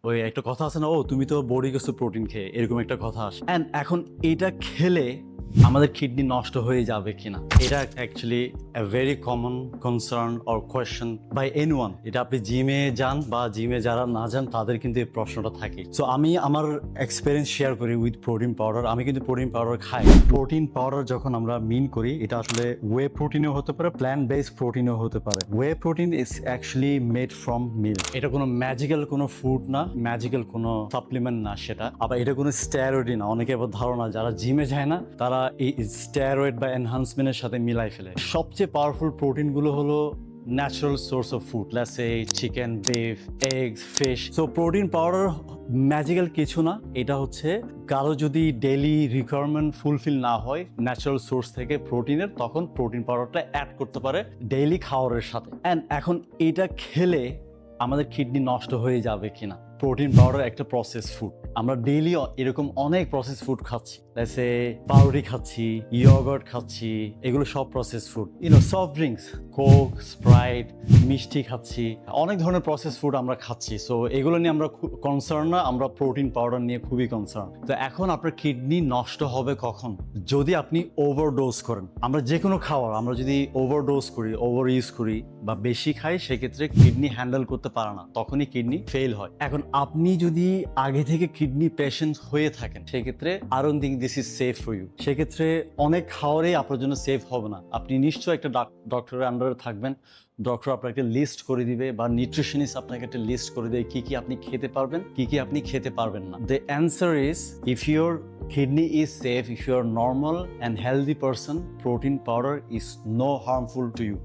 ওই একটা কথা আছে না, ও তুমি তো বড়ি গেছো প্রোটিন খেয়ে, এরকম একটা কথা আসে। অ্যান্ড এখন এটা খেলে আমাদের কিডনি নষ্ট হয়ে যাবে কিনা, এটা actually a very common concern or question by anyone. এটা আপনি জিমে যান বা জিমে যারা না যান তাদের কিন্তু এই প্রশ্নটা থাকে। সো আমি আমার এক্সপিরিয়েন্স শেয়ার করি উইথ প্রোটিন পাউডার। আমি কিন্তু প্রোটিন পাউডার খাই। প্রোটিন পাউডার যখন আমরা মিন করি, এটা আসলে ওয়ে প্রোটিনও হতে পারে, প্ল্যান্ট বেসড প্রোটিনও হতে পারে। Whey protein is actually made from milk. এটা কোনো ম্যাজিক্যাল কোনো ফুড না, ম্যাজিক্যাল কোনো সাপ্লিমেন্ট না সেটা। আবার এটা কোনো স্টেরয়েডই না। অনেকে আবার ধারণা, যারা জিমে যায় না তারা এই স্টেরয়েড বা এনহান্সমেন্টের সাথে মিলাই ফেলে। সবচেয়ে পাওয়ারফুল প্রোটিন গুলো হলো natural source of food, let's say chicken, beef, eggs, fish. So protein powder magical কিছু না। এটা হচ্ছে কারো যদি ডেইলি রিকোয়ারমেন্ট ফুলফিল না হয় ন্যাচারাল সোর্স থেকে প্রোটিনের, তখন প্রোটিন পাউডারটা অ্যাড করতে পারে ডেইলি খাওয়ারের সাথে। অ্যান্ড এখন এটা খেলে আমাদের কিডনি নষ্ট হয়ে যাবে কিনা। প্রোটিন পাউডার একটা প্রসেস ফুড। আমরা ডেইলি এরকম অনেক প্রসেস ফুড খাচ্ছি, সে পাউরুটি খাচ্ছি, ইয়গার্ট খাচ্ছি, এগুলো সব process food. Soft drinks, Coke, Sprite, মিষ্টি খাচ্ছি, অনেক ধরনের প্রসেস ফুড আমরা খাচ্ছি। সো এগুলো নিয়ে আমরা কনসার্ন না, আমরা প্রোটিন পাউডার নিয়ে খুবই কনসার্ন। তো এখন আপনার কিডনি নষ্ট হবে কখন? যদি আপনি ওভারডোজ করেন। আমরা যে কোনো খাবার আমরা যদি ওভারডোজ করি, ওভার ইউজ করি বা বেশি খাই, সেক্ষেত্রে কিডনি হ্যান্ডেল করতে পারে না, তখনই কিডনি ফেল হয়। এখন আপনি যদি আগে থেকে কিডনি পেশেন্ট হয়ে থাকেন, সেক্ষেত্রে I don't think this is safe for you. সেক্ষেত্রে অনেক খাওয়ারেই আপনার জন্য সেফ হবে না। আপনি নিশ্চয়ই একটা ডক্টরের আন্ডারে থাকবেন। ডক্টর আপনাকে একটা লিস্ট করে দিবে বা নিউট্রিশনিস্ট আপনাকে একটা লিস্ট করে দেবে কি কি আপনি খেতে পারবেন, কি কি আপনি খেতে পারবেন না। The answer is, if your kidney is safe, if you are normal and healthy person, protein powder is no harmful to you.